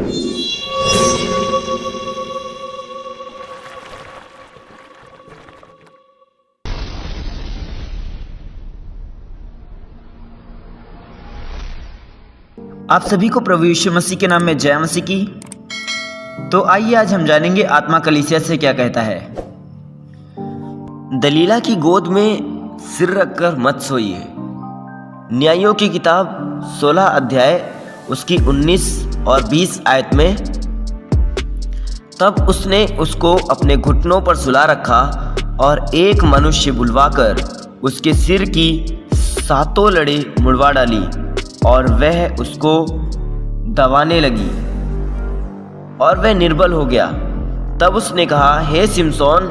आप सभी को प्रभु यीशु मसीह के नाम में जय मसीह की। तो आइए आज हम जानेंगे आत्मा कलीसिया से क्या कहता है। दलीला की गोद में सिर रखकर मत सोइए। न्यायों की किताब 16 अध्याय उसकी 19 और 20 आयत में, तब उसने उसको अपने घुटनों पर सुला रखा और एक मनुष्य बुलवाकर उसके सिर की 7 लड़ी मुड़वा डाली और वह उसको दबाने लगी और वह निर्बल हो गया। तब उसने कहा, हे सिमसोन,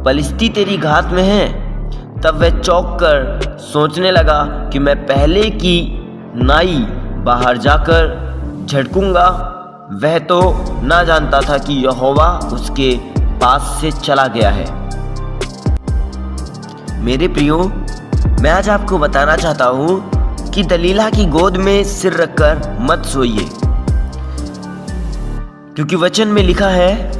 पलिश्ती तेरी घात में हैं। तब वह चौंक कर सोचने लगा कि मैं पहले की नाई बाहर जाकर झटकूंगा। वह तो ना जानता था कि यहोवा उसके पास से चला गया है। मेरे प्रियो, मैं आज आपको बताना चाहता हूँ कि दलीला की गोद में सिर रखकर मत सोइए, क्योंकि वचन में लिखा है,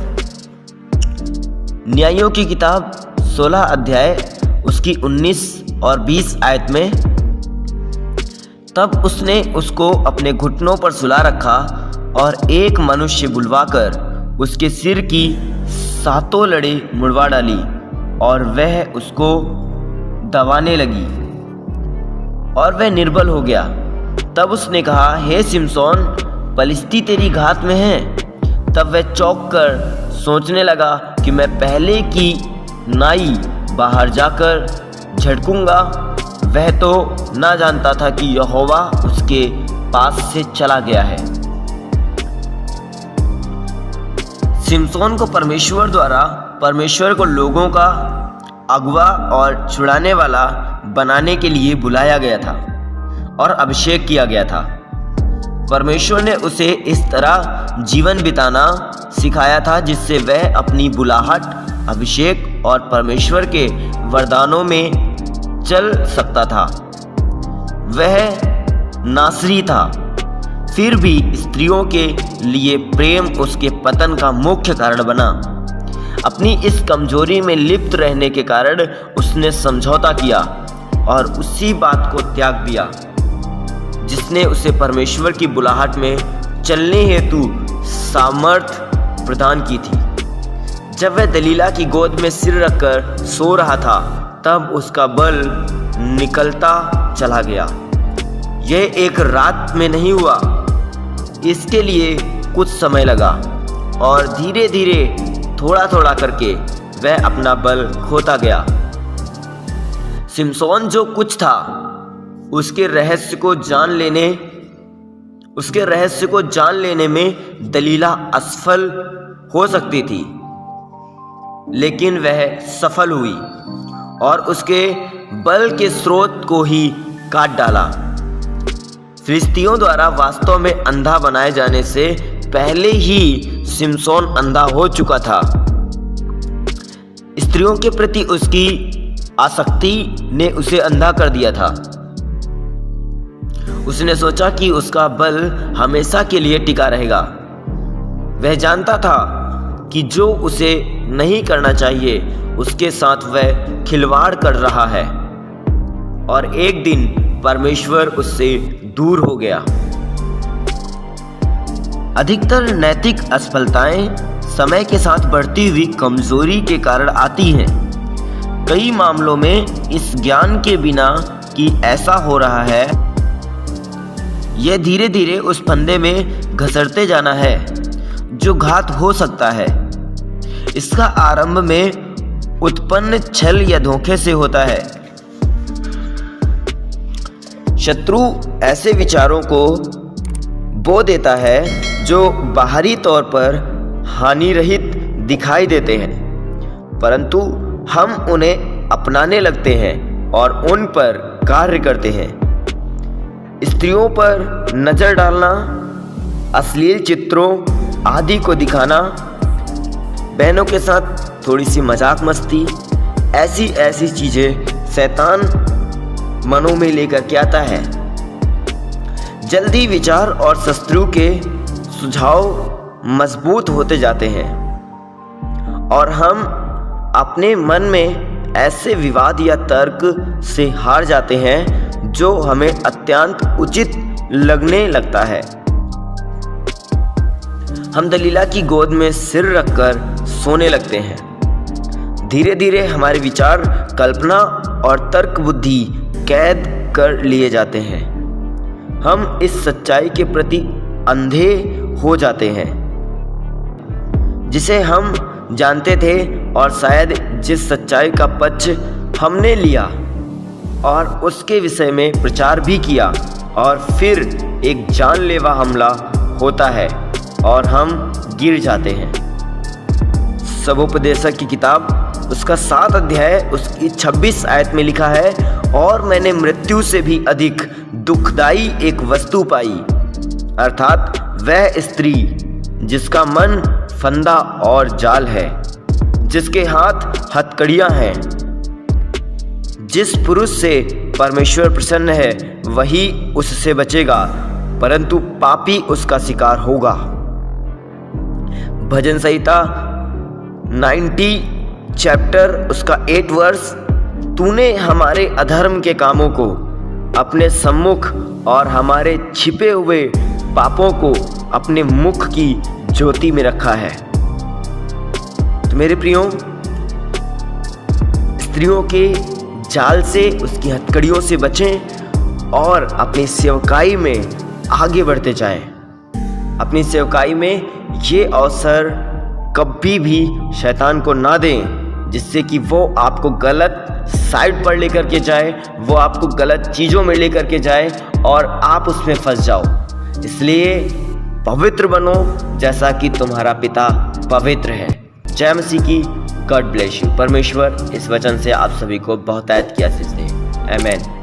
न्यायों की किताब 16 अध्याय उसकी 19 और 20 आयत में, तब उसने उसको अपने घुटनों पर सुला रखा और एक मनुष्य बुलवाकर उसके सिर की 7 लड़ी मुड़वा डाली और वह उसको दबाने लगी और वह निर्बल हो गया। तब उसने कहा, हे सिमसोन, पलिश्ती तेरी घात में हैं। तब वह चौंक कर सोचने लगा कि मैं पहले की नाई बाहर जाकर झटकूंगा। वह तो ना जानता था कि यहोवा उसके पास से चला गया है। सिमसोन को परमेश्वर द्वारा परमेश्वर को लोगों का अगुवा और छुड़ाने वाला बनाने के लिए बुलाया गया था और अभिषेक किया गया था। परमेश्वर ने उसे इस तरह जीवन बिताना सिखाया था जिससे वह अपनी बुलाहट, अभिषेक और परमेश्वर के वरदानों में चल सकता था। वह नासरी था, फिर भी स्त्रियों के लिए प्रेम उसके पतन का मुख्य कारण बना। अपनी इस कमजोरी में लिप्त रहने के कारण उसने समझौता किया और उसी बात को त्याग दिया जिसने उसे परमेश्वर की बुलाहट में चलने हेतु सामर्थ्य प्रदान की थी। जब वह दलीला की गोद में सिर रखकर सो रहा था, तब उसका बल निकलता चला गया। यह एक रात में नहीं हुआ, इसके लिए कुछ समय लगा और धीरे धीरे थोड़ा थोड़ा करके वह अपना बल खोता गया। सिमसोन जो कुछ था, उसके रहस्य को जान लेने में दलीला असफल हो सकती थी, लेकिन वह सफल हुई और उसके बल के स्रोत को ही काट डाला। फिलिस्तियों द्वारा वास्तव में अंधा बनाए जाने से पहले ही सिमसोन अंधा हो चुका था। स्त्रियों के प्रति उसकी आसक्ति ने उसे अंधा कर दिया था। उसने सोचा कि उसका बल हमेशा के लिए टिका रहेगा। वह जानता था कि जो उसे नहीं करना चाहिए उसके साथ वह खिलवाड़ कर रहा है और एक दिन परमेश्वर उससे दूर हो गया। अधिकतर नैतिक असफलताएं समय के साथ बढ़ती हुई कमजोरी के कारण आती हैं। कई मामलों में इस ज्ञान के बिना कि ऐसा हो रहा है, यह धीरे धीरे उस फंदे में घसरते जाना है जो घात हो सकता है। इसका आरंभ में उत्पन्न छल या धोखे से होता है। शत्रु ऐसे विचारों को बो देता है जो बाहरी तौर पर हानि रहित दिखाई देते हैं, परंतु हम उन्हें अपनाने लगते हैं और उन पर कार्य करते हैं। स्त्रियों पर नजर डालना, अश्लील चित्रों आदि को दिखाना, बहनों के साथ थोड़ी सी मजाक मस्ती, ऐसी चीजें शैतान मनों में लेकर के आता है। जल्दी विचार और शत्रु के सुझाव मजबूत होते जाते हैं और हम अपने मन में ऐसे विवाद या तर्क से हार जाते हैं जो हमें अत्यंत उचित लगने लगता है। हम दलीला की गोद में सिर रखकर सोने लगते हैं। धीरे धीरे हमारे विचार कल्पना और तर्क बुद्धि कैद कर लिए जाते हैं। हम इस सच्चाई के प्रति अंधे हो जाते हैं जिसे हम जानते थे और शायद जिस सच्चाई का पक्ष हमने लिया और उसके विषय में प्रचार भी किया, और फिर एक जानलेवा हमला होता है और हम गिर जाते हैं। सबोपदेशक की किताब उसका 7 अध्याय उसकी 26 आयत में लिखा है, और मैंने मृत्यु से भी अधिक दुखदाई एक वस्तु पाई, अर्थात वह स्त्री जिसका मन फंदा और जाल है, जिसके हाथ हथकड़ियां हैं। जिस पुरुष से परमेश्वर प्रसन्न है वही उससे बचेगा, परंतु पापी उसका शिकार होगा। भजन संहिता 90 चैप्टर उसका 8 वर्स, तूने हमारे अधर्म के कामों को अपने सम्मुख और हमारे छिपे हुए पापों को अपने मुख की ज्योति में रखा है। तो मेरे प्रियो, स्त्रियों के जाल से, उसकी हथकड़ियों से बचें और अपनी सेवकाई में आगे बढ़ते जाएं। अपनी सेवकाई में ये अवसर कभी भी शैतान को ना दें जिससे कि वो आपको गलत साइड पर लेकर के जाए, वो आपको गलत चीज़ों में लेकर के जाए और आप उसमें फंस जाओ। इसलिए पवित्र बनो जैसा कि तुम्हारा पिता पवित्र है। जय मसीह की। God bless you. परमेश्वर इस वचन से आप सभी को बहुतायत की आशीष दे। आमीन।